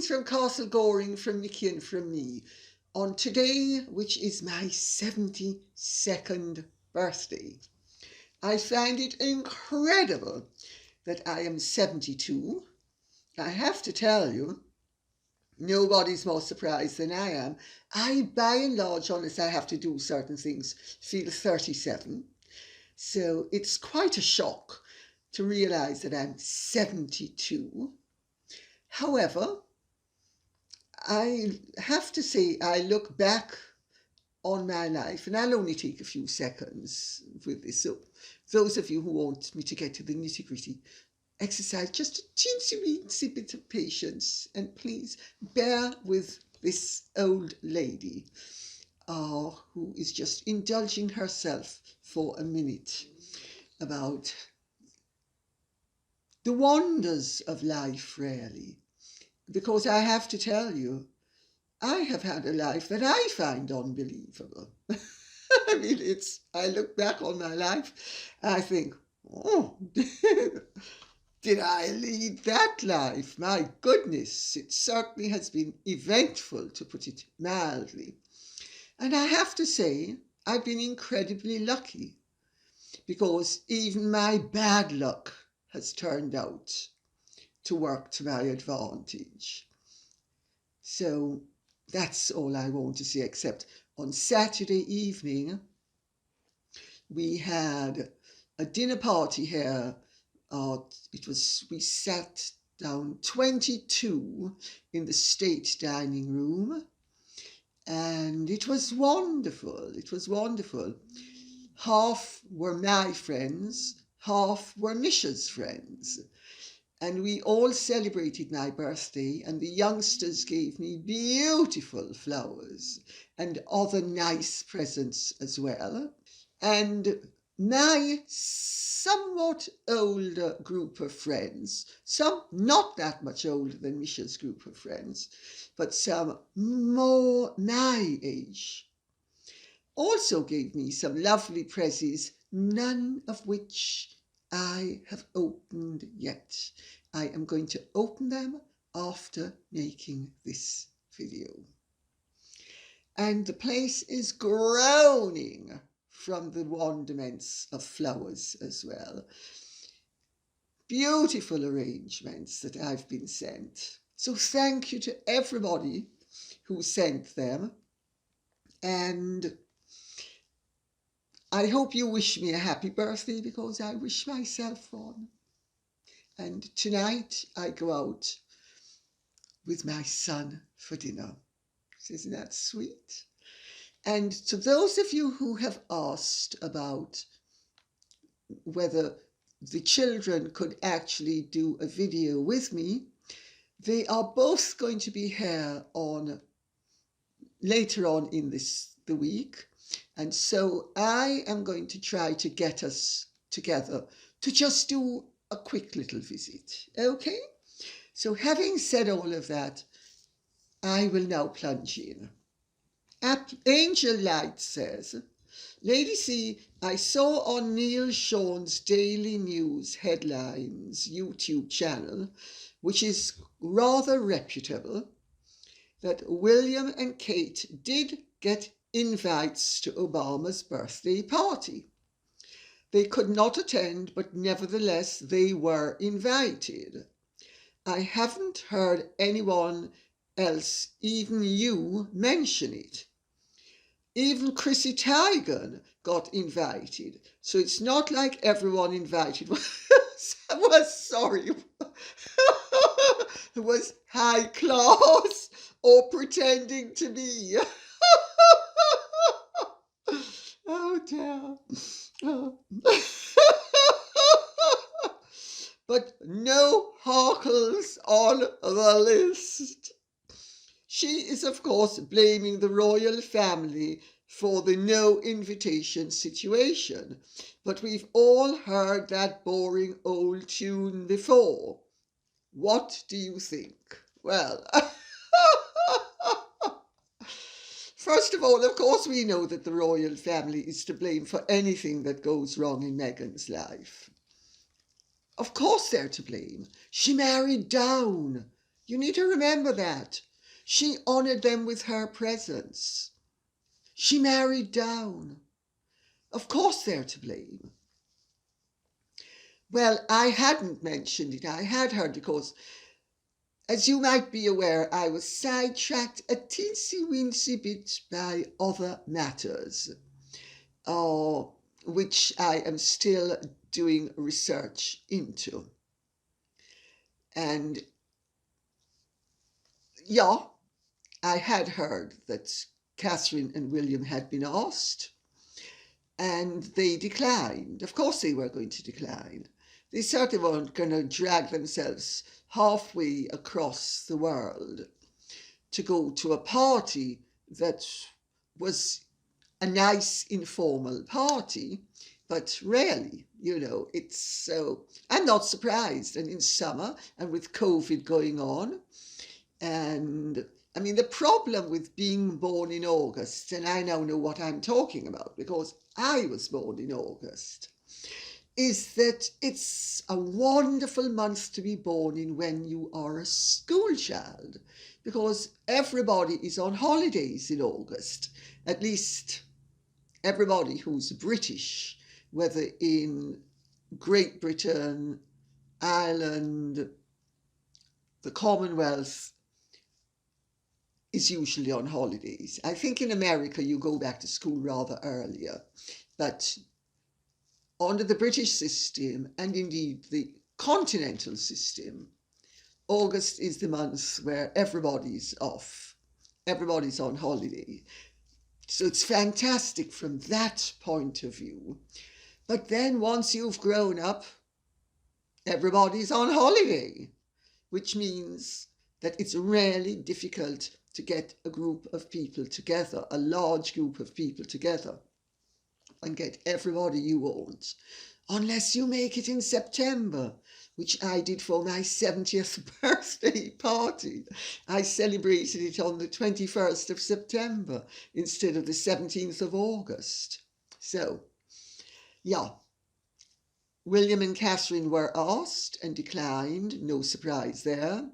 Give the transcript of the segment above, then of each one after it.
from Castle Goring, from Nikki and from me, on today, which is my 72nd birthday. I find it incredible that I am 72. I have to tell you, nobody's more surprised than I am. I, by and large, unless I have to do certain things, feel 37. So it's quite a shock to realise that I'm 72. However, I have to say I look back on my life, and I'll only take a few seconds with this. So those of you who want me to get to the nitty-gritty, exercise just a teensy bit of patience, and please bear with this old lady who is just indulging herself for a minute about the wonders of life, really. Because I have to tell you, I have had a life that I find unbelievable. I mean, I look back on my life, I think, oh, did I lead that life? My goodness, it certainly has been eventful, to put it mildly. And I have to say, I've been incredibly lucky, because even my bad luck has turned out to work to my advantage. So that's all I want to say, except on Saturday evening, we had a dinner party here. We sat down 22 in the state dining room, and it was wonderful. It was wonderful. Half were my friends, half were Misha's friends. And we all celebrated my birthday, and the youngsters gave me beautiful flowers and other nice presents as well. And my somewhat older group of friends, some not that much older than Misha's group of friends, but some more my age, also gave me some lovely presents, none of which I have opened yet. I am going to open them after making this video. And the place is groaning from the wonderments of flowers as well. Beautiful arrangements that I've been sent. So thank you to everybody who sent them. And I hope you wish me a happy birthday, because I wish myself one. And tonight I go out with my son for dinner. Isn't that sweet? And to those of you who have asked about whether the children could actually do a video with me, they are both going to be here later on in the week. And so I am going to try to get us together to just do a quick little visit. Okay? So having said all of that, I will now plunge in. Angel Light says, Lady C, I saw on Neil Sean's Daily News Headlines YouTube channel, which is rather reputable, that William and Kate did get invites to Obama's birthday party. They could not attend, but nevertheless they were invited. I haven't heard anyone else, even you, mention it. Even Chrissy Teigen got invited, so it's not like everyone invited was high class or pretending to be. Oh dear. Oh. But no Harkles on the list. She is, of course, blaming the royal family for the no invitation situation. But we've all heard that boring old tune before. What do you think? Well, first of all, of course, we know that the royal family is to blame for anything that goes wrong in Meghan's life. Of course they're to blame. She married down. You need to remember that. She honoured them with her presence. She married down. Of course they're to blame. Well, I hadn't mentioned it. I had heard because, as you might be aware, I was sidetracked a teensy-weensy bit by other matters, which I am still doing research into. And yeah, I had heard that Catherine and William had been asked, and they declined. Of course they were going to decline. They certainly weren't going to drag themselves halfway across the world to go to a party that was a nice informal party, but rarely, it's so. I'm not surprised. And in summer, and with COVID going on, and I mean, the problem with being born in August, and I now know what I'm talking about because I was born in August, is that it's a wonderful month to be born in when you are a school child, because everybody is on holidays in August, at least everybody who's British, whether in Great Britain, Ireland, the Commonwealth, is usually on holidays. I think in America you go back to school rather earlier, but under the British system, and indeed the continental system, August is the month where everybody's off. Everybody's on holiday. So it's fantastic from that point of view. But then once you've grown up, everybody's on holiday, which means that it's really difficult to get a group of people together, a large group of people together, and get everybody you want, unless you make it in September, which I did for my 70th birthday party. I celebrated it on the 21st of September instead of the 17th of August. So, yeah, William and Catherine were asked and declined, no surprise there.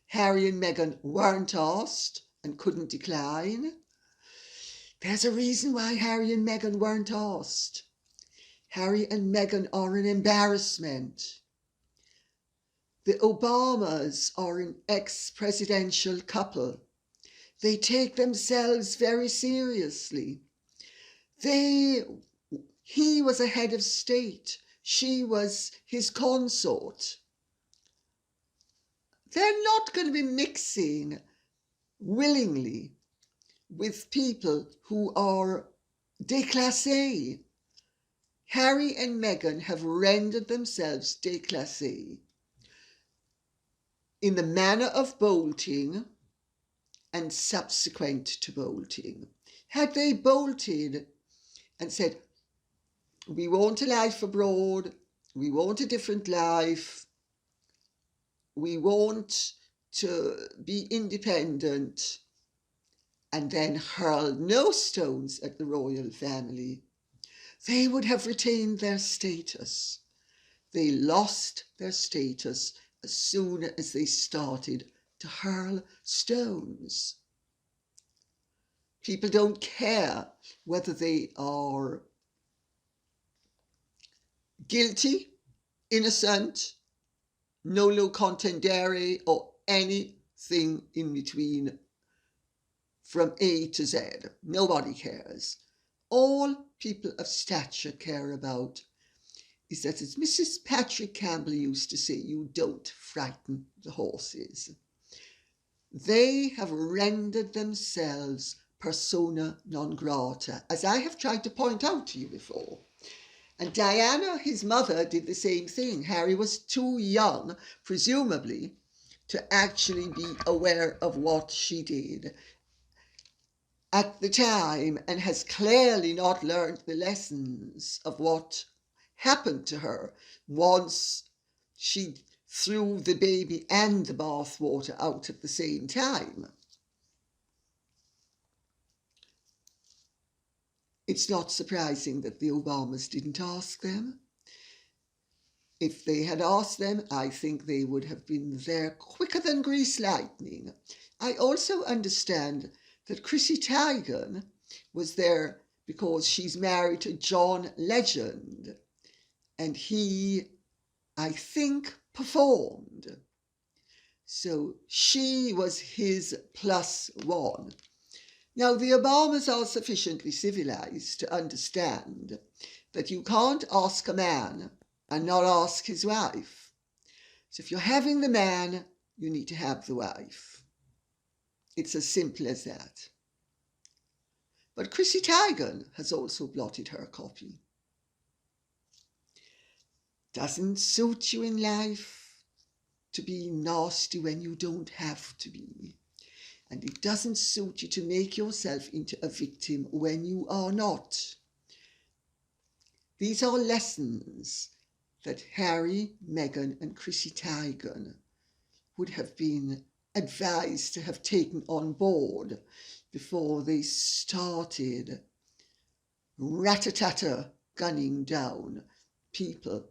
Harry and Meghan weren't asked and couldn't decline. There's a reason why Harry and Meghan weren't asked. Harry and Meghan are an embarrassment. The Obamas are an ex-presidential couple. They take themselves very seriously. He was a head of state. She was his consort. They're not going to be mixing willingly with people who are déclassés. Harry and Meghan have rendered themselves déclassés in the manner of bolting and subsequent to bolting. Had they bolted and said, we want a life abroad, we want a different life, we want to be independent, and then hurled no stones at the royal family, they would have retained their status. They lost their status as soon as they started to hurl stones. People don't care whether they are guilty, innocent, nolo contendere, or anything in between from A to Z. Nobody cares. All people of stature care about is that, as Mrs. Patrick Campbell used to say, you don't frighten the horses. They have rendered themselves persona non grata, as I have tried to point out to you before. And Diana, his mother, did the same thing. Harry was too young, presumably, to actually be aware of what she did at the time, and has clearly not learned the lessons of what happened to her once she threw the baby and the bathwater out at the same time. It's not surprising that the Obamas didn't ask them. If they had asked them, I think they would have been there quicker than grease lightning. I also understand that Chrissy Teigen was there because she's married to John Legend, and he, I think, performed. So she was his +1. Now, the Obamas are sufficiently civilized to understand that you can't ask a man and not ask his wife. So if you're having the man, you need to have the wife. It's as simple as that. But Chrissy Teigen has also blotted her copy. Doesn't suit you in life to be nasty when you don't have to be. And it doesn't suit you to make yourself into a victim when you are not. These are lessons that Harry, Meghan and Chrissy Teigen would have been advised to have taken on board before they started rat-a-tat-a gunning down people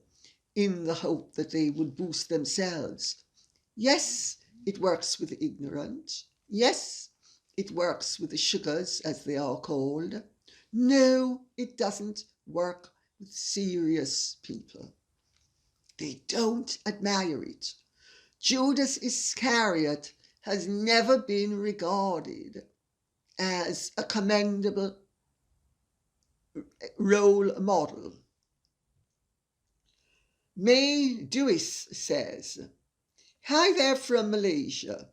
in the hope that they would boost themselves. Yes, it works with the ignorant. Yes, it works with the sugars, as they are called. No, it doesn't work with serious people. They don't admire it. Judas Iscariot has never been regarded as a commendable role model. May Dewis says, "Hi there from Malaysia.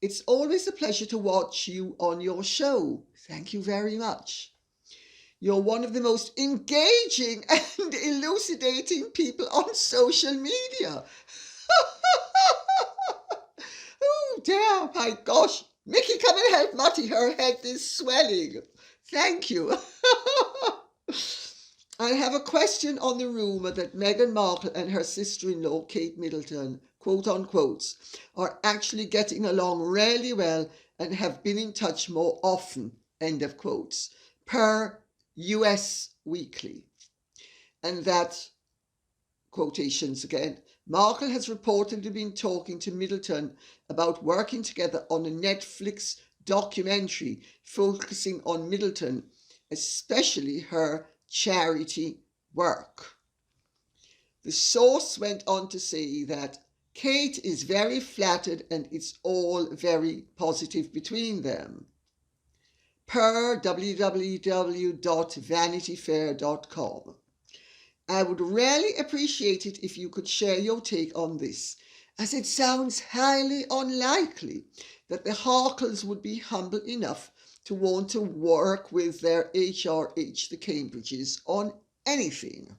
It's always a pleasure to watch you on your show. Thank you very much. You're one of the most engaging and elucidating people on social media." Oh dear, my gosh. Mickey, come and help Matty. Her head is swelling. Thank you. I have a question on the rumour that Meghan Markle and her sister-in-law, Kate Middleton, quote unquote, are actually getting along really well and have been in touch more often, end of quotes, per US Weekly. And that, quotations again, Markle has reportedly been talking to Middleton about working together on a Netflix documentary focusing on Middleton, especially her charity work. The source went on to say that Kate is very flattered and it's all very positive between them. Per www.vanityfair.com. I would really appreciate it if you could share your take on this, as it sounds highly unlikely that the Harkles would be humble enough to want to work with their HRH, the Cambridges, on anything.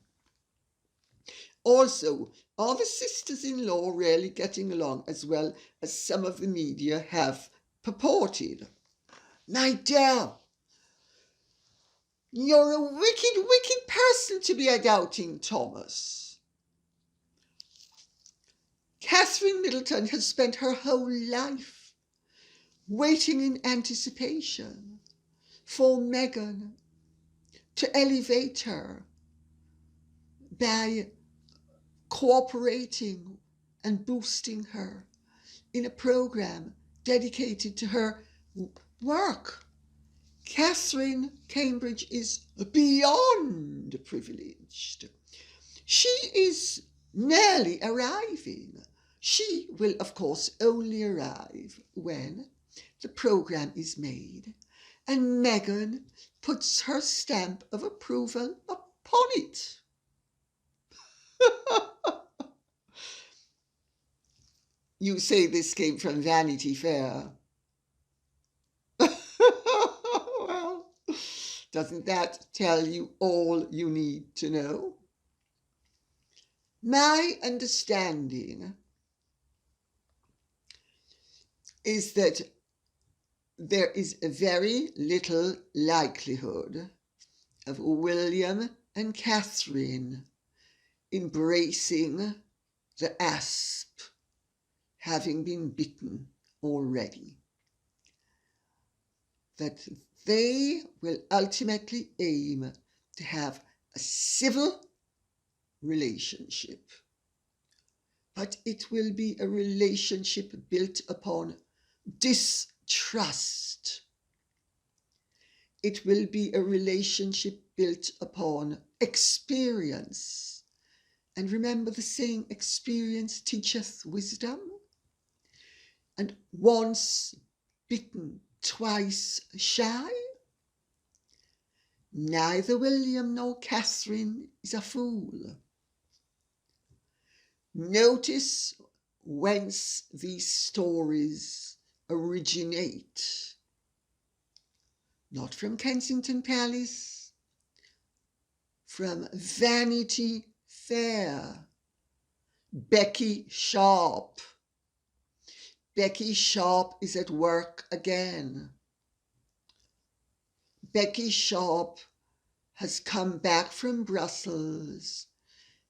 Also, are the sisters-in-law really getting along as well as some of the media have purported? My dear, you're a wicked, wicked person to be a doubting Thomas. Catherine Middleton has spent her whole life waiting in anticipation for Meghan to elevate her by cooperating and boosting her in a program dedicated to her work. Catherine Cambridge is beyond privileged. She is nearly arriving. She will, of course, only arrive when the program is made and Meghan puts her stamp of approval upon it. You say this came from Vanity Fair. Well, doesn't that tell you all you need to know? My understanding is that there is a very little likelihood of William and Catherine embracing the asp, having been bitten already. That they will ultimately aim to have a civil relationship but it will be a relationship built upon distrust. It will be a relationship built upon experience. And remember the saying, experience teacheth wisdom? And once bitten, twice shy? Neither William nor Catherine is a fool. Notice whence these stories originate. Not from Kensington Palace, from Vanity Fair. Becky Sharp. Becky Sharp is at work again. Becky Sharp has come back from Brussels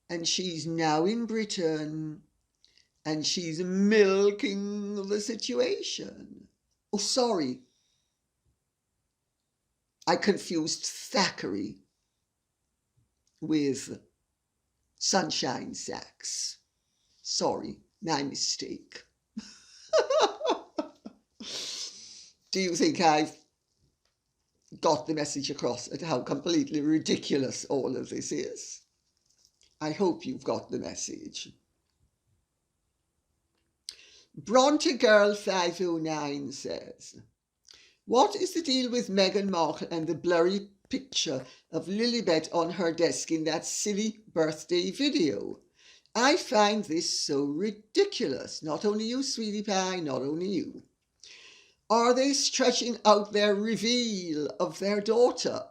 and she's now in Britain and she's milking the situation. Oh, sorry. I confused Thackeray with Sunshine Sacks. Sorry, my mistake. Do you think I've got the message across at how completely ridiculous all of this is? I hope you've got the message. Bronte Girl 509 says, what is the deal with Meghan Markle and the blurry picture of Lilibet on her desk in that silly birthday video? I find this so ridiculous. Not only you, sweetie pie, not only you. Are they stretching out their reveal of their daughter?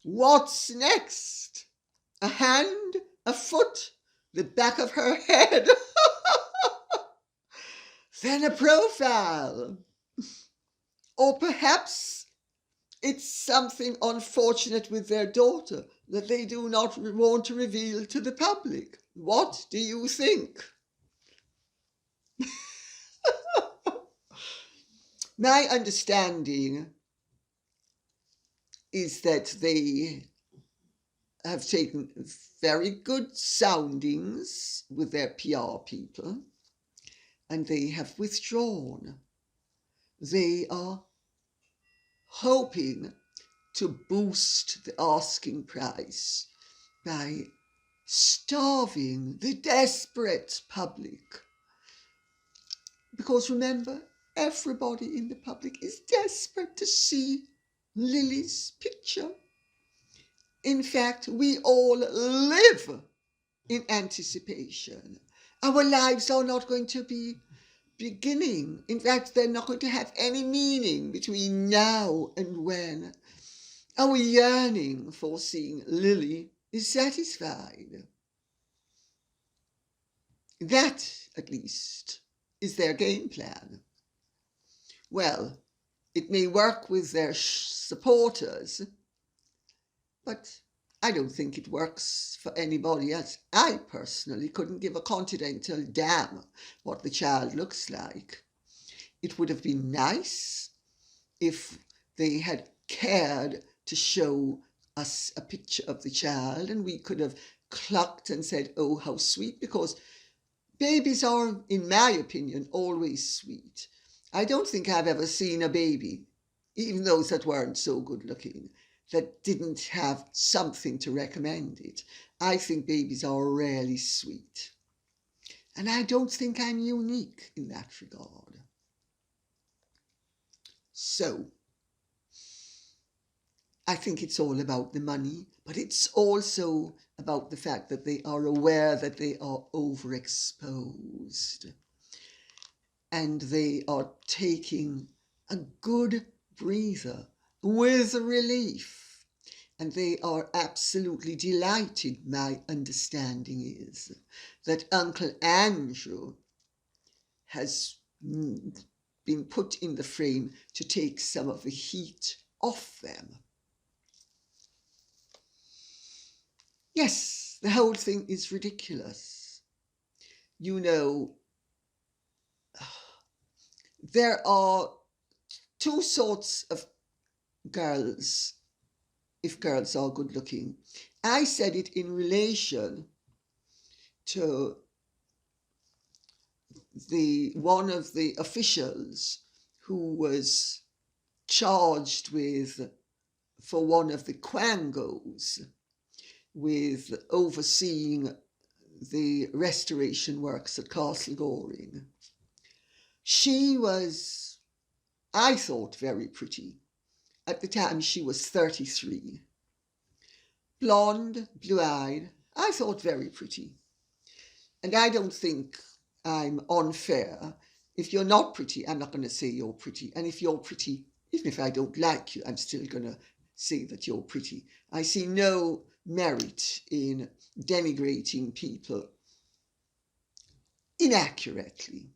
What's next? A hand, a foot, the back of her head? Then a profile. Or perhaps it's something unfortunate with their daughter that they do not want to reveal to the public. What do you think? My understanding is that they have taken very good soundings with their PR people and they have withdrawn. They are hoping to boost the asking price by starving the desperate public. Because remember, everybody in the public is desperate to see Lily's picture. In fact, we all live in anticipation. Our lives are not going to be beginning. In fact, they're not going to have any meaning between now and when our yearning for seeing Lily is satisfied. That, at least, is their game plan. Well, it may work with their supporters, but I don't think it works for anybody else. I personally couldn't give a continental damn what the child looks like. It would have been nice if they had cared to show us a picture of the child and we could have clucked and said, oh, how sweet, because babies are, in my opinion, always sweet. I don't think I've ever seen a baby, even those that weren't so good looking, that didn't have something to recommend it. I think babies are rarely sweet. And I don't think I'm unique in that regard. So, I think it's all about the money, but it's also about the fact that they are aware that they are overexposed. And they are taking a good breather with relief. And they are absolutely delighted, my understanding is, that Uncle Andrew has been put in the frame to take some of the heat off them. Yes, the whole thing is ridiculous. You know, there are two sorts of girls, if girls are good looking. I said it in relation to one of the officials who was charged with, for one of the quangos, with overseeing the restoration works at Castle Goring. She was, I thought, very pretty. At the time she was 33. Blonde, blue-eyed, I thought very pretty. And I don't think I'm unfair. If you're not pretty, I'm not going to say you're pretty. And if you're pretty, even if I don't like you, I'm still going to say that you're pretty. I see no merit in denigrating people inaccurately.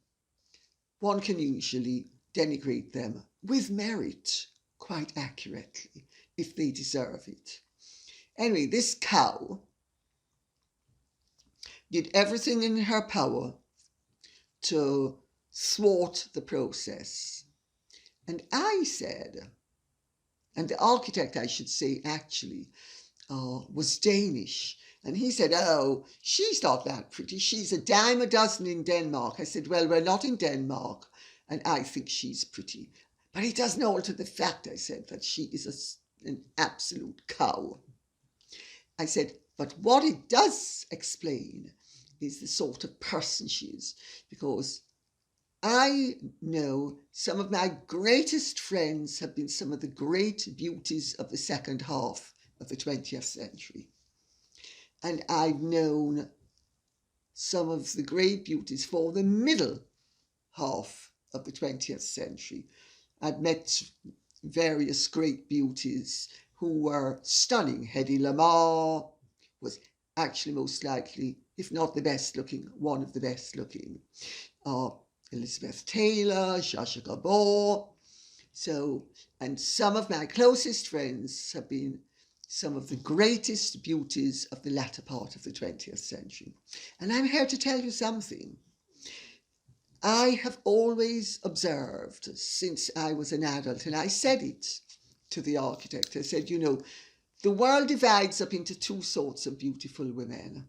One can usually denigrate them with merit quite accurately if they deserve it. Anyway, this cow did everything in her power to thwart the process. And I said, and the architect, I should say, actually, was Danish. And he said, oh, she's not that pretty. She's a dime a dozen in Denmark. I said, well, we're not in Denmark, and I think she's pretty. But it doesn't alter the fact, I said, that she is an absolute cow. I said, but what it does explain is the sort of person she is, because I know some of my greatest friends have been some of the great beauties of the second half of the 20th century. And I've known some of the great beauties for the middle half of the 20th century. I've met various great beauties who were stunning. Hedy Lamarr was actually most likely, if not the best looking, one of the best looking. Elizabeth Taylor, Zsa Gabor. So, and some of my closest friends have been some of the greatest beauties of the latter part of the 20th century. And I'm here to tell you something. I have always observed since I was an adult, and I said it to the architect, I said, you know, the world divides up into two sorts of beautiful women.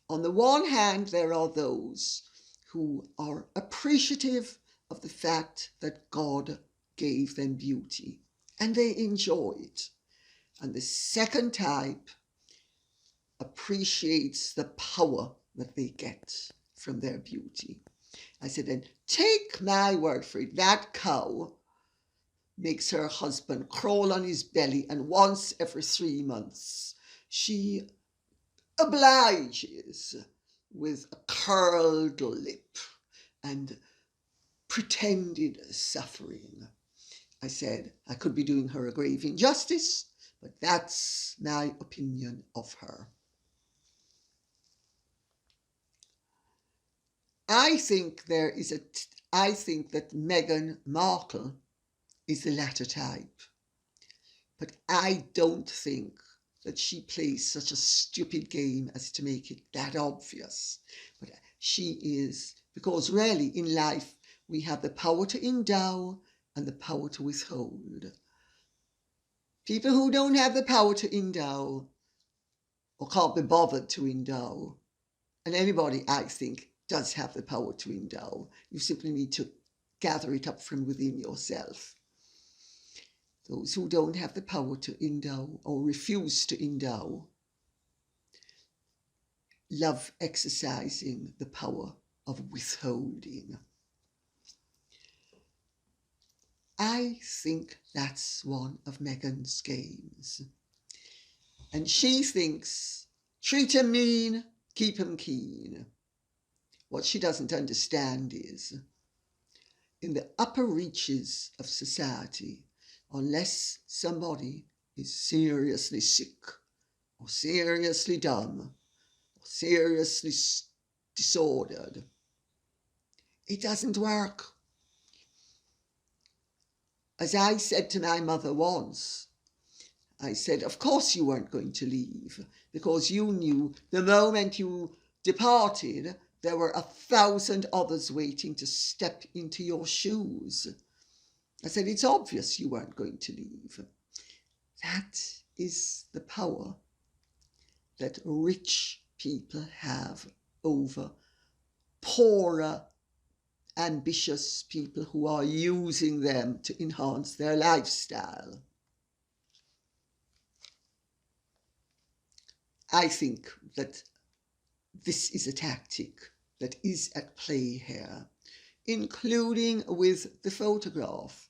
On the one hand, there are those who are appreciative of the fact that God gave them beauty, and they enjoy it. And the second type appreciates the power that they get from their beauty. I said, and take my word for it, that cow makes her husband crawl on his belly, and once every 3 months she obliges with a curled lip and pretended suffering. I said, I could be doing her a grave injustice, but that's my opinion of her. I think that Meghan Markle is the latter type, but I don't think that she plays such a stupid game as to make it that obvious. But she is, because really in life we have the power to endow and the power to withhold. People who don't have the power to endow or can't be bothered to endow, and anybody, I think, does have the power to endow. You simply need to gather it up from within yourself. Those who don't have the power to endow or refuse to endow love exercising the power of withholding. I think that's one of Meghan's games. And she thinks, treat 'em mean, keep 'em keen. What she doesn't understand is, in the upper reaches of society, unless somebody is seriously sick or seriously dumb or seriously disordered, it doesn't work. As I said to my mother once, I said, of course you weren't going to leave, because you knew the moment you departed, there were 1,000 others waiting to step into your shoes. I said, it's obvious you weren't going to leave. That is the power that rich people have over poorer, ambitious people who are using them to enhance their lifestyle. I think that this is a tactic that is at play here, including with the photograph.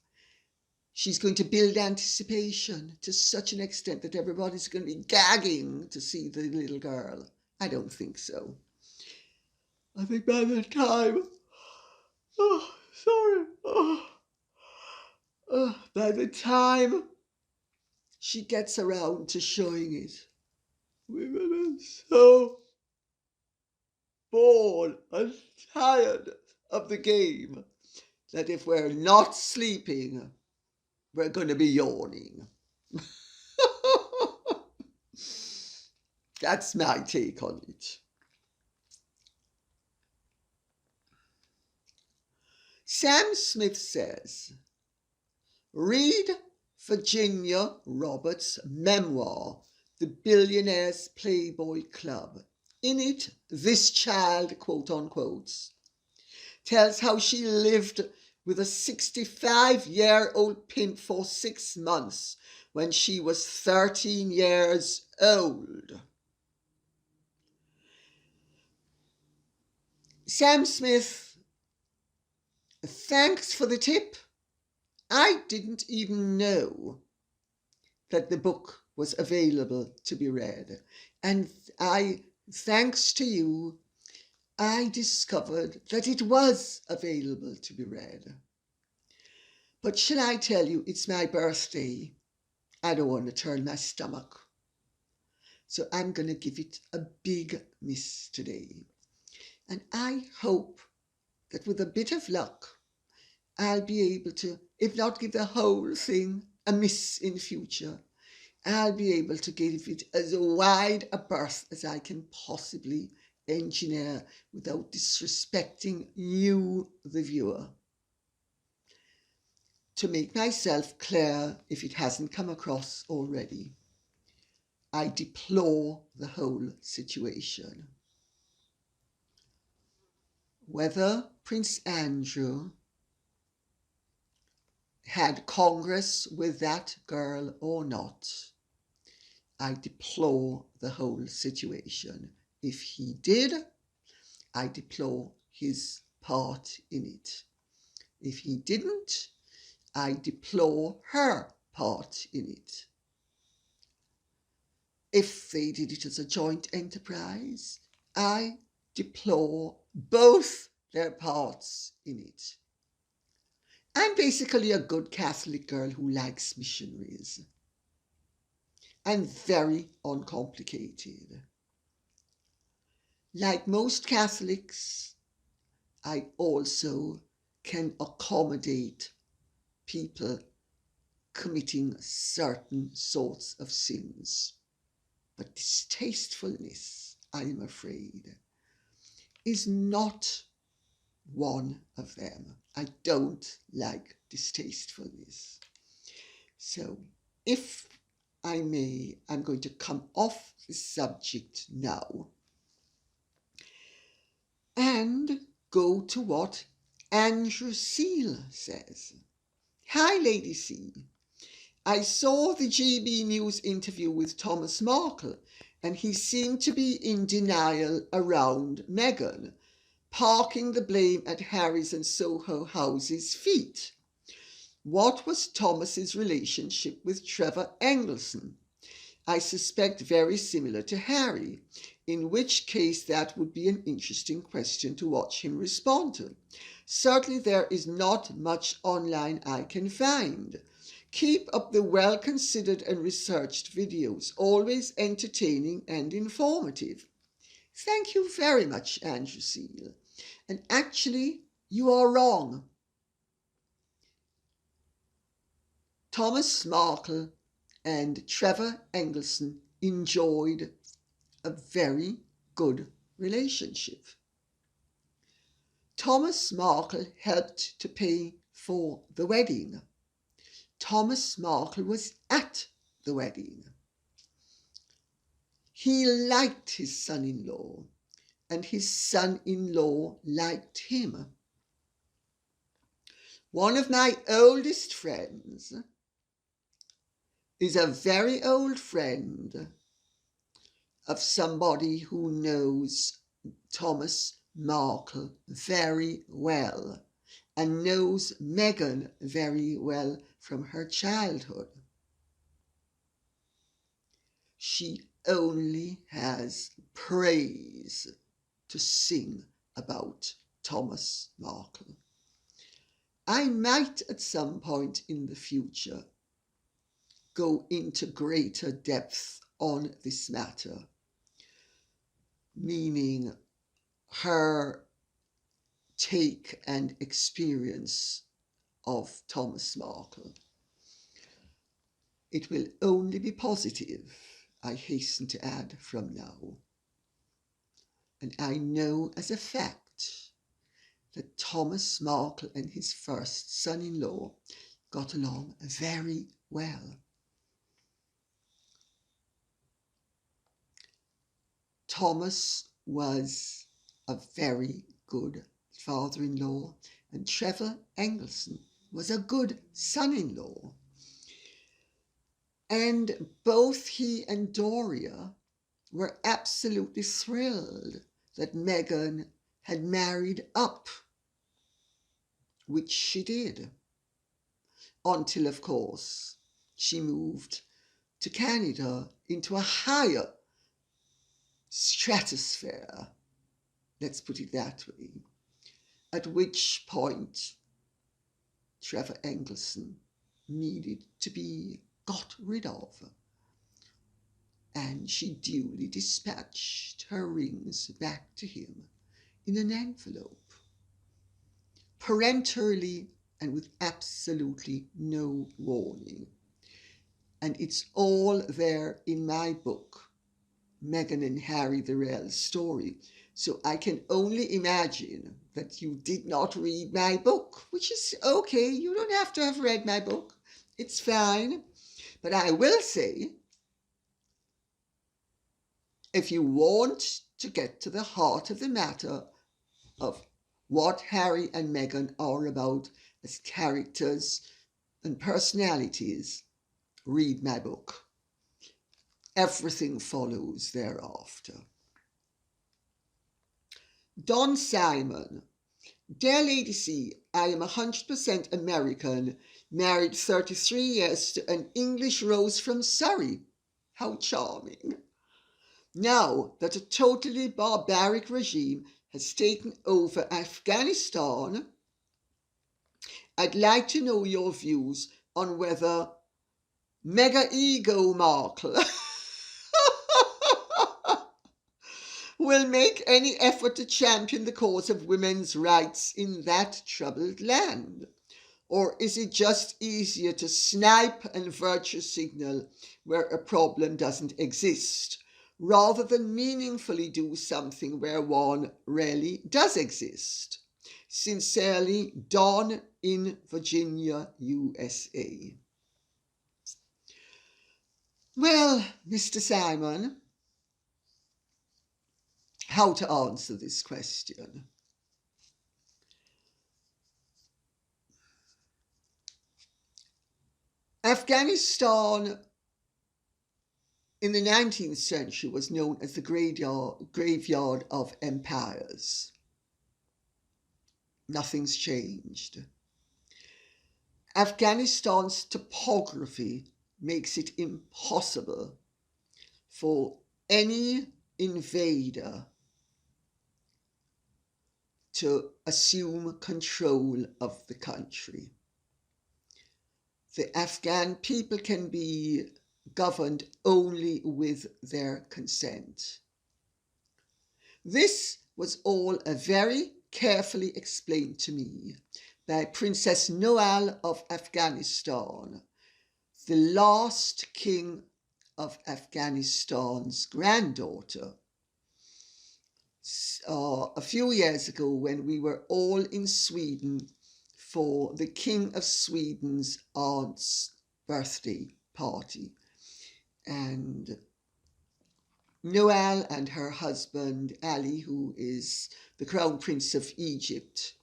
She's going to build anticipation to such an extent that everybody's going to be gagging to see the little girl. I don't think so. I think by the time, by the time she gets around to showing it, women are so bored and tired of the game that if we're not sleeping, we're going to be yawning. That's my take on it. Sam Smith says, read Virginia Roberts' memoir, The Billionaire's Playboy Club. In it, this child, quote unquote, tells how she lived with a 65-year-old pimp for 6 months when she was 13 years old. Sam Smith, thanks for the tip. I didn't even know that the book was available to be read. And thanks to you, I discovered that it was available to be read. But shall I tell you, it's my birthday. I don't want to turn my stomach. So I'm going to give it a big miss today. And I hope that with a bit of luck, I'll be able to, if not give the whole thing a miss in future, I'll be able to give it as wide a berth as I can possibly engineer without disrespecting you, the viewer. To make myself clear, if it hasn't come across already, I deplore the whole situation. Whether Prince Andrew had Congress with that girl or not, I deplore the whole situation. If he did, I deplore his part in it. If he didn't, I deplore her part in it. If they did it as a joint enterprise, I deplore both their parts in it. I'm basically a good Catholic girl who likes missionaries. I'm very uncomplicated. Like most Catholics, I also can accommodate people committing certain sorts of sins. But distastefulness, I am afraid, is not one of them. I don't like distastefulness. So, if I may, I'm going to come off the subject now and go to what Andrew Seal says. Hi, Lady C. I saw the GB News interview with Thomas Markle, and he seemed to be in denial around Meghan, parking the blame at Harry's and Soho House's feet. What was Thomas's relationship with Trevor Engelson? I suspect very similar to Harry, in which case that would be an interesting question to watch him respond to. Certainly there is not much online I can find. Keep up the well-considered and researched videos, always entertaining and informative. Thank you very much, Andrew Seal. And actually, you are wrong. Thomas Markle and Trevor Engelson enjoyed a very good relationship. Thomas Markle helped to pay for the wedding. Thomas Markle was at the wedding. He liked his son-in-law. and his son-in-law liked him. One of my oldest friends is a very old friend of somebody who knows Thomas Markle very well and knows Meghan very well from her childhood. She only has praise to sing about Thomas Markle. I might at some point in the future go into greater depth on this matter, meaning her take and experience of Thomas Markle. It will only be positive, I hasten to add from now. And I know as a fact that Thomas Markle and his first son-in-law got along very well. Thomas was a very good father-in-law, and Trevor Engelson was a good son-in-law. And both he and Doria were absolutely thrilled that Meghan had married up, which she did, until, of course, she moved to Canada into a higher stratosphere, let's put it that way, at which point Trevor Engelson needed to be got rid of, and she duly dispatched her rings back to him in an envelope, peremptorily and with absolutely no warning. And it's all there in my book, Meghan and Harry, the real story. So I can only imagine that you did not read my book, which is okay. You don't have to have read my book. It's fine. But I will say, if you want to get to the heart of the matter of what Harry and Meghan are about as characters and personalities, read my book. Everything follows thereafter. Don Simon. Dear Lady C, I am 100% American, married 33 years to an English rose from Surrey. How charming. Now that a totally barbaric regime has taken over Afghanistan, I'd like to know your views on whether Mega Ego Markle will make any effort to champion the cause of women's rights in that troubled land. Or is it just easier to snipe and virtue signal where a problem doesn't exist, rather than meaningfully do something where one really does exist? Sincerely, Don in Virginia, USA. Well, Mr. Simon, how to answer this question? Afghanistan in the 19th century was known as the graveyard of empires. Nothing's changed. Afghanistan's topography makes it impossible for any invader to assume control of the country. The Afghan people can be governed only with their consent. This was all very carefully explained to me by Princess Noal of Afghanistan, the last king of Afghanistan's granddaughter. A few years ago, when we were all in Sweden for the King of Sweden's aunt's birthday party, and Noel and her husband Ali, who is the Crown Prince of Egypt,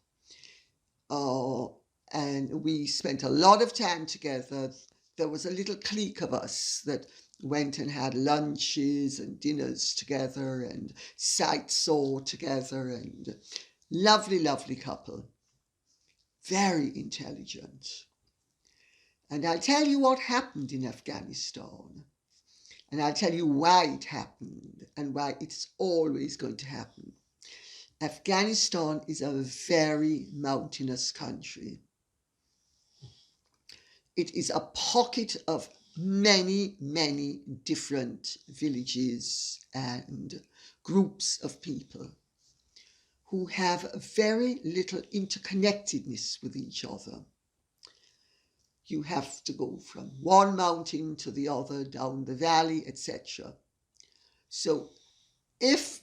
and we spent a lot of time together. There was a little clique of us that went and had lunches and dinners together and sight saw together, and lovely, lovely couple. Very intelligent. And I'll tell you what happened in Afghanistan. And I'll tell you why it happened and why it's always going to happen. Afghanistan is a very mountainous country. It is a pocket of many, many different villages and groups of people who have very little interconnectedness with each other. You have to go from one mountain to the other, down the valley, etc. So if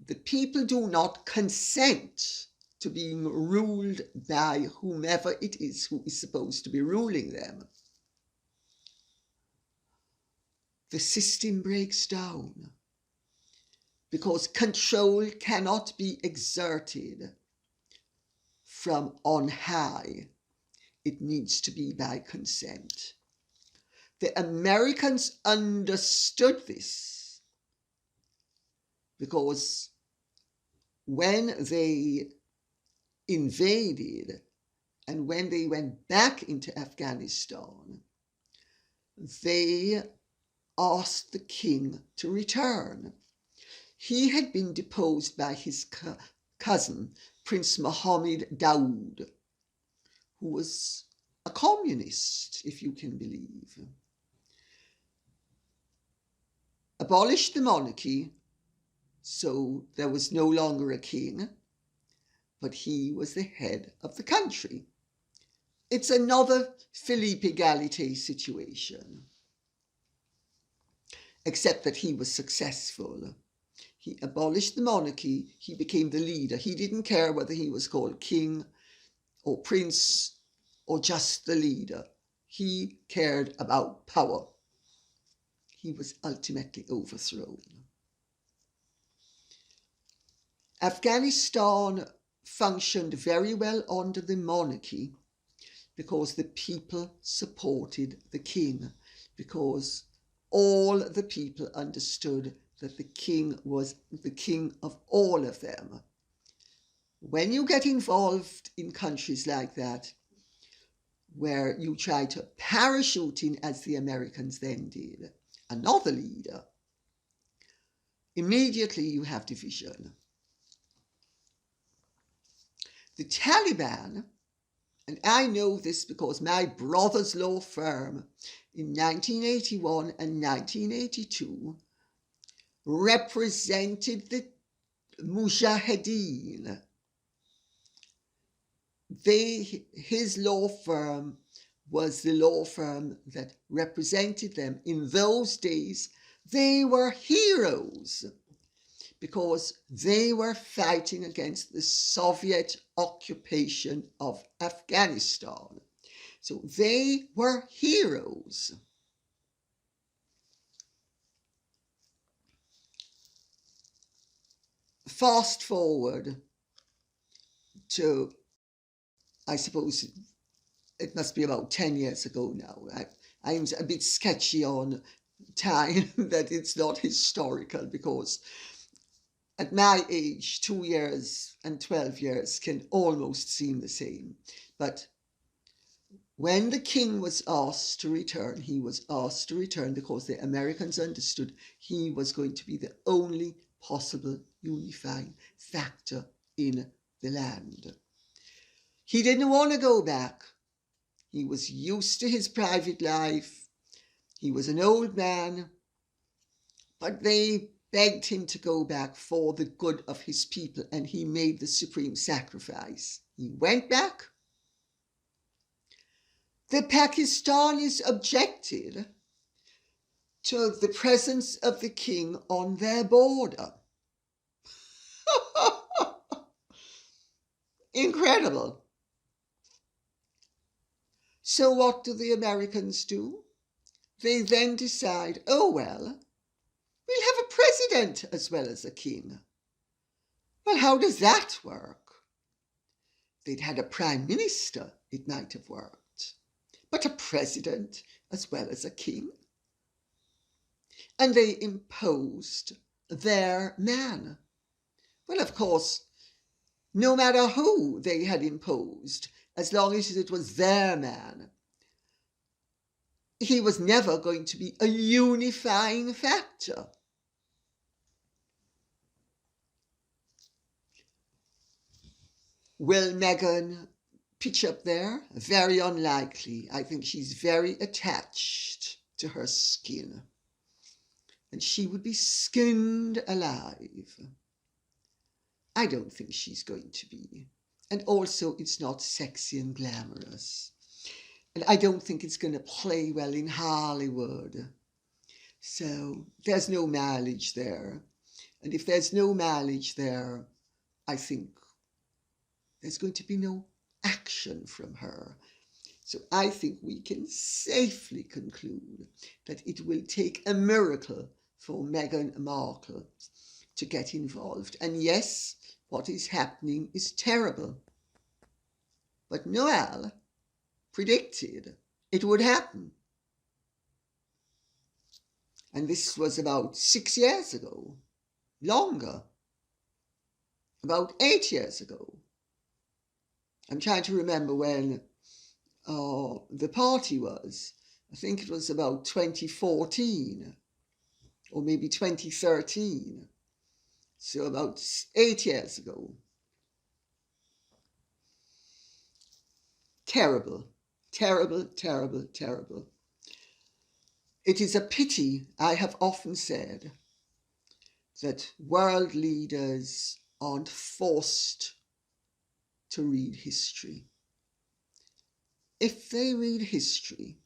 the people do not consent to being ruled by whomever it is who is supposed to be ruling them, the system breaks down, because control cannot be exerted from on high. It needs to be by consent. The Americans understood this, because when they invaded and when they went back into Afghanistan, they asked the king to return. He had been deposed by his cousin, Prince Mohammed Daoud, who was a communist, if you can believe. Abolished the monarchy, so there was no longer a king, but he was the head of the country. It's another Philippe Egalité situation, except that he was successful. He abolished the monarchy, he became the leader. He didn't care whether he was called king or prince or just the leader. He cared about power. He was ultimately overthrown. Afghanistan functioned very well under the monarchy because the people supported the king, because all the people understood that the king was the king of all of them. When you get involved in countries like that, where you try to parachute in, as the Americans then did, another leader, immediately you have division. The Taliban, and I know this because my brother's law firm in 1981 and 1982 represented the Mujahideen. His law firm was the law firm that represented them. In those days, they were heroes because they were fighting against the Soviet occupation of Afghanistan. So they were heroes. Fast forward to, I suppose it must be about 10 years ago now. I'm a bit sketchy on time that it's not historical, because at my age, 2 years and 12 years can almost seem the same. But when the king was asked to return, he was asked to return because the Americans understood he was going to be the only possible unifying factor in the land. He didn't want to go back. He was used to his private life. He was an old man, but they begged him to go back for the good of his people, and he made the supreme sacrifice. He went back. The Pakistanis objected to the presence of the king on their border. Incredible. So what do the Americans do? They then decide, oh well, we'll have a president as well as a king. Well, how does that work? They'd had a prime minister, it might have worked, but a president as well as a king. And they imposed their man. Well, of course, no matter who they had imposed, as long as it was their man, he was never going to be a unifying factor. Will Meghan pitch up there? Very unlikely. I think she's very attached to her skin. And she would be skinned alive. I don't think she's going to be. And also, it's not sexy and glamorous. And I don't think it's going to play well in Hollywood. So there's no mileage there. And if there's no mileage there, I think there's going to be no action from her. So I think we can safely conclude that it will take a miracle for Meghan Markle to get involved. And yes, what is happening is terrible. But Noel predicted it would happen. And this was about 6 years ago, longer, about 8 years ago. I'm trying to remember when the party was. I think it was about 2014 or maybe 2013. So about 8 years ago. Terrible, terrible, terrible, terrible. It is a pity, I have often said, that world leaders aren't forced to read history. If they read history,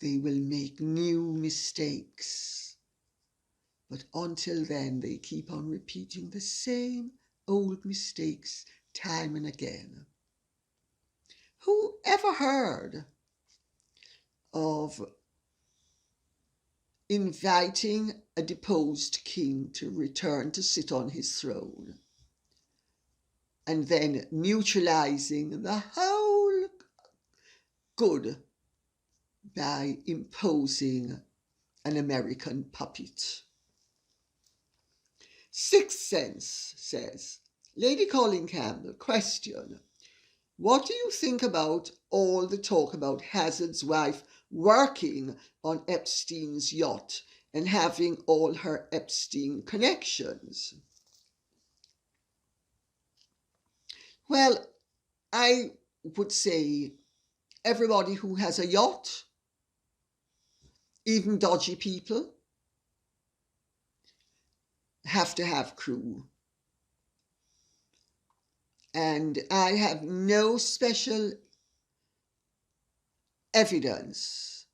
they will make new mistakes. But until then, they keep on repeating the same old mistakes time and again. Who ever heard of inviting a deposed king to return to sit on his throne and then neutralizing the whole good by imposing an American puppet? Sixth Sense says, Lady Ziadie-Campbell, question. What do you think about all the talk about Hazard's wife working on Epstein's yacht and having all her Epstein connections? Well, I would say everybody who has a yacht, even dodgy people, have to have crew. And I have no special evidence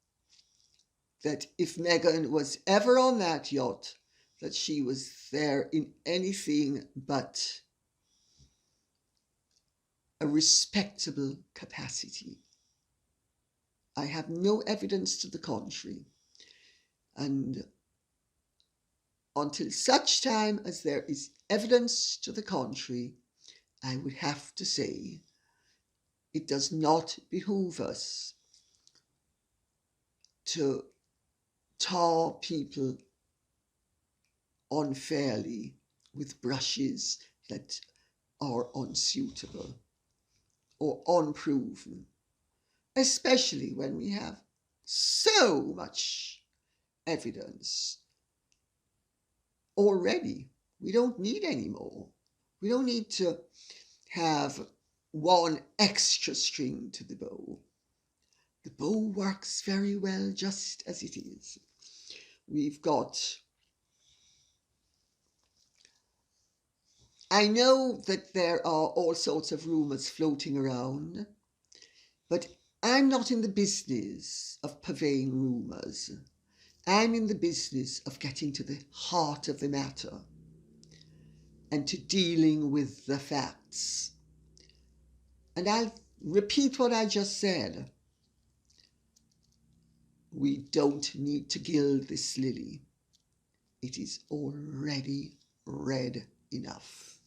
that if Meghan was ever on that yacht, that she was there in anything but a respectable capacity. I have no evidence to the contrary. And until such time as there is evidence to the contrary, I would have to say it does not behoove us to tar people unfairly with brushes that are unsuitable or unproven, especially when we have so much evidence already. We don't need any more. We don't need to have one extra string to the bow. The bow works very well just as it is. We've got... I know that there are all sorts of rumours floating around, but I'm not in the business of purveying rumours. I'm in the business of getting to the heart of the matter and to dealing with the facts. And I'll repeat what I just said. We don't need to gild this lily. it is already red enough.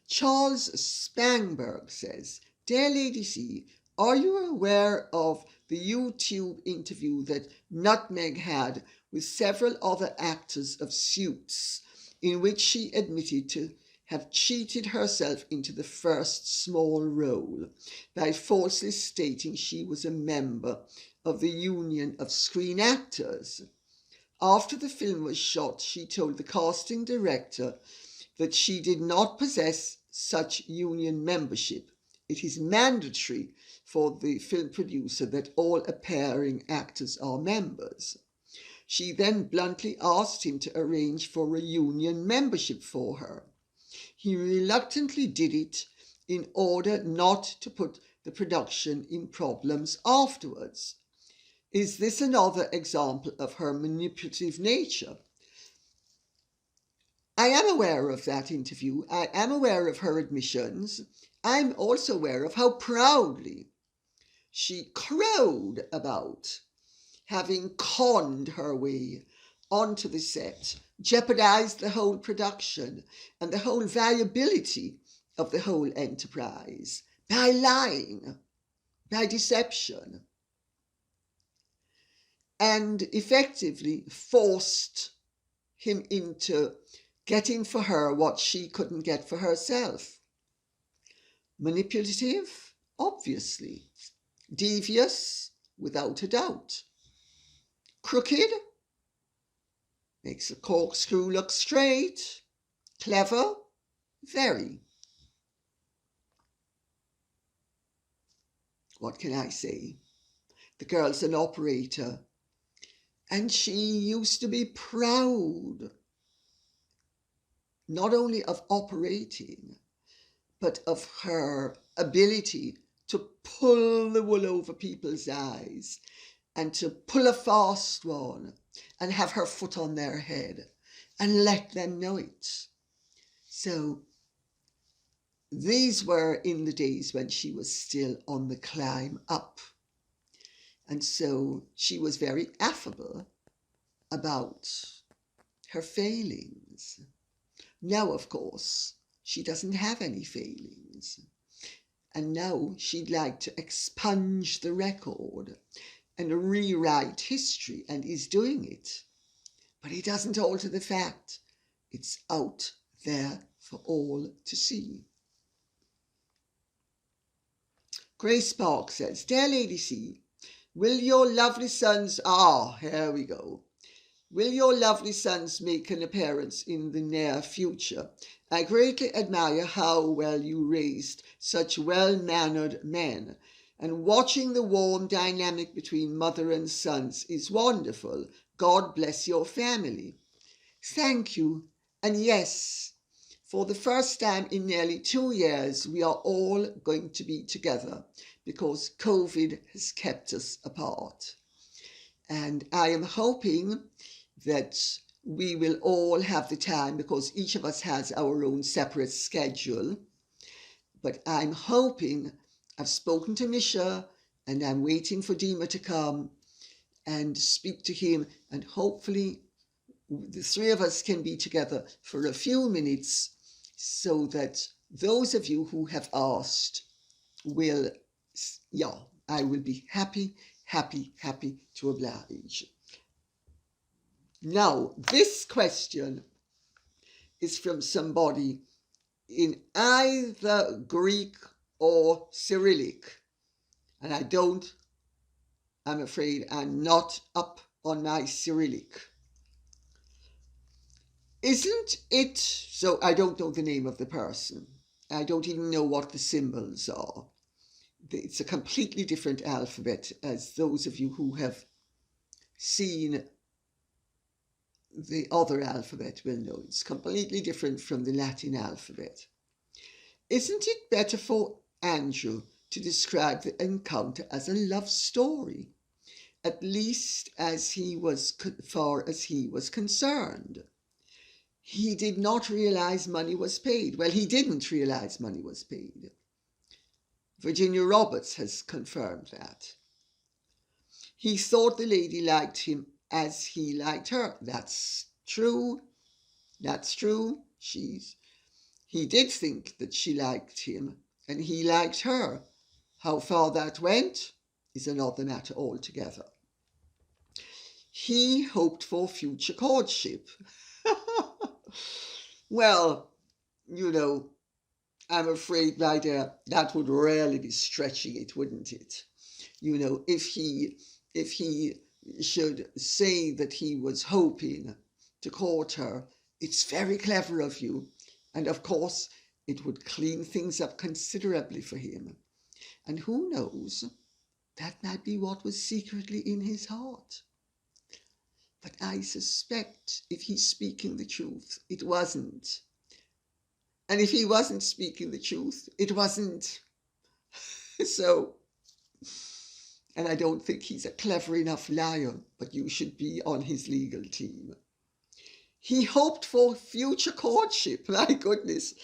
Charles Spangberg says, Dear Lady C, are you aware of the YouTube interview that Nutmeg had with several other actors of Suits, in which she admitted to have cheated herself into the first small role by falsely stating she was a member of the Union of Screen Actors? After the film was shot, she told the casting director that she did not possess such union membership. It is mandatory for the film producer that all appearing actors are members. She then bluntly asked him to arrange for a union membership for her. He reluctantly did it in order not to put the production in problems afterwards. Is this another example of her manipulative nature? I am aware of that interview. I am aware of her admissions. I'm also aware of how proudly she crowed about having conned her way onto the set, jeopardized the whole production and the whole viability of the whole enterprise by lying, by deception, and effectively forced him into getting for her what she couldn't get for herself. Manipulative, obviously. Devious, without a doubt. Crooked, makes a corkscrew look straight. Clever, very. What can I say? The girl's an operator, and she used to be proud not only of operating, but of her ability to pull the wool over people's eyes and to pull a fast one and have her foot on their head and let them know it. So these were in the days when she was still on the climb up. And so she was very affable about her failings. Now, of course, she doesn't have any failings. And now she'd like to expunge the record and rewrite history, and is doing it. But it doesn't alter the fact it's out there for all to see. Grace Park says, Dear Lady C, will your lovely sons, here we go. Will your lovely sons make an appearance in the near future? I greatly admire how well you raised such well-mannered men, and watching the warm dynamic between mother and sons is wonderful. God bless your family. Thank you. And yes, for the first time in nearly 2 years, we are all going to be together because COVID has kept us apart. And I am hoping that we will all have the time, because each of us has our own separate schedule. But I'm hoping, I've spoken to Misha and I'm waiting for Dima to come and speak to him, and hopefully the three of us can be together for a few minutes so that those of you who have asked will, I will be happy to oblige. Now, this question is from somebody in either Greek or Cyrillic. And I'm afraid I'm not up on my Cyrillic. Isn't it, so I don't know the name of the person. I don't even know what the symbols are. It's a completely different alphabet, as those of you who have seen the other alphabet will know. It's completely different from the Latin alphabet. Isn't it better for Andrew to describe the encounter as a love story, at least as far as he was concerned? He did not realize money was paid. Well, he didn't realize money was paid. Virginia Roberts has confirmed that. He thought the lady liked him as he liked her. That's true. That's true. He did think that she liked him, and he liked her. How far that went is another matter altogether. He hoped for future courtship. Well, I'm afraid, my dear, that would really be stretching it, wouldn't it? If he should say that he was hoping to court her, it's very clever of you. And of course, it would clean things up considerably for him. And who knows, that might be what was secretly in his heart. But I suspect if he's speaking the truth, it wasn't. And if he wasn't speaking the truth, it wasn't. So, and I don't think he's a clever enough liar, but you should be on his legal team. He hoped for future courtship. My goodness,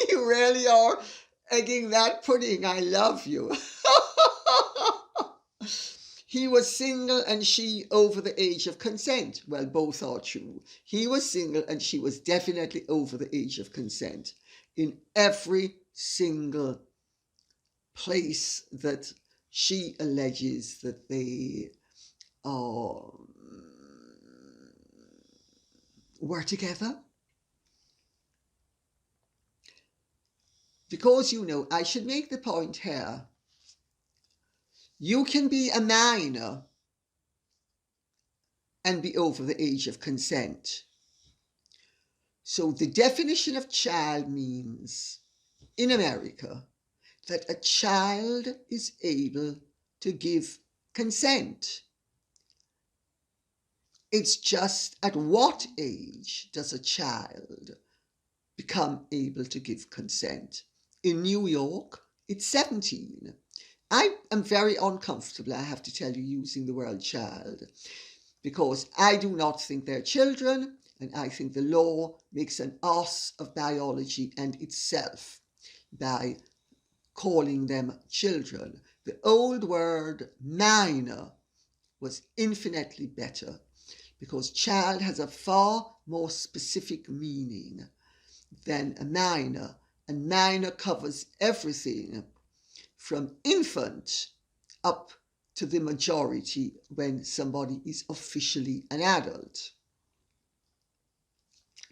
you really are egging that pudding. I love you. He was single and she over the age of consent. Well, both are true. He was single and she was definitely over the age of consent in every single place that she alleges that they were together. Because, I should make the point here. You can be a minor and be over the age of consent. So the definition of child means, in America, that a child is able to give consent. It's just at what age does a child become able to give consent? In New York, it's 17. I am very uncomfortable, I have to tell you, using the word child, because I do not think they're children, and I think the law makes an ass of biology and itself by calling them children. The old word minor was infinitely better, because child has a far more specific meaning than a minor, and minor covers everything from infant up to the majority when somebody is officially an adult.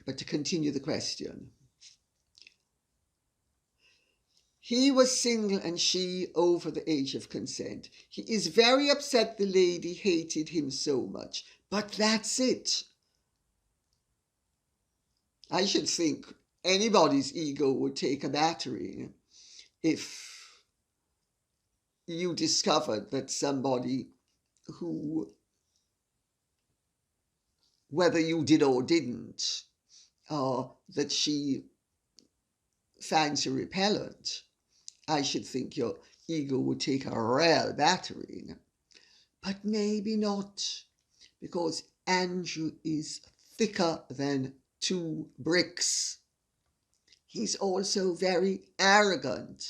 But to continue the question. He was single and she over the age of consent. He is very upset the lady hated him so much. But that's it. I should think anybody's ego would take a battering if you discovered that somebody who, whether you did or didn't, that she finds you repellent, I should think your ego would take a real battering. But maybe not, because Andrew is thicker than 2 bricks. He's also very arrogant.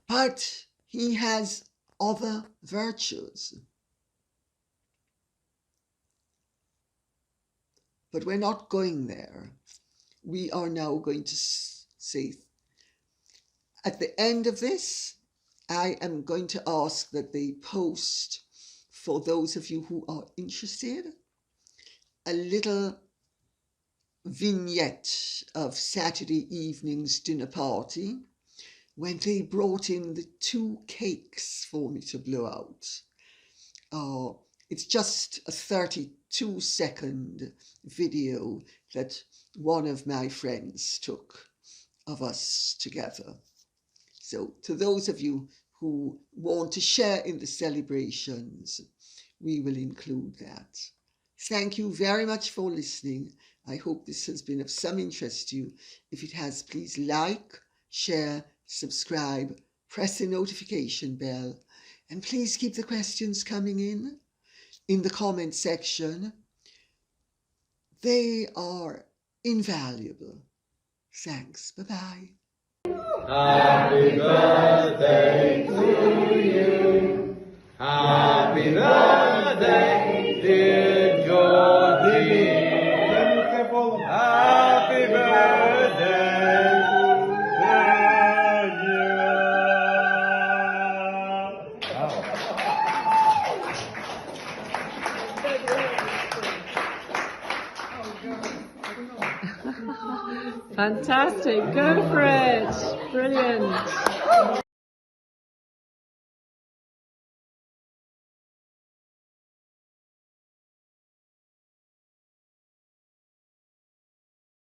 But he has other virtues. But we're not going there. We are now going to say, at the end of this, I am going to ask that they post, for those of you who are interested, a little vignette of Saturday evening's dinner party when they brought in the 2 cakes for me to blow out. It's just a 32-second video that one of my friends took of us together. So to those of you who want to share in the celebrations, we will include that. Thank you very much for listening. I hope this has been of some interest to you. If it has, please like, share, subscribe, press the notification bell, and please keep the questions coming in the comment section. They are invaluable. Thanks. Bye-bye. Happy birthday to you. Happy birthday Fantastic. Go for it. Brilliant.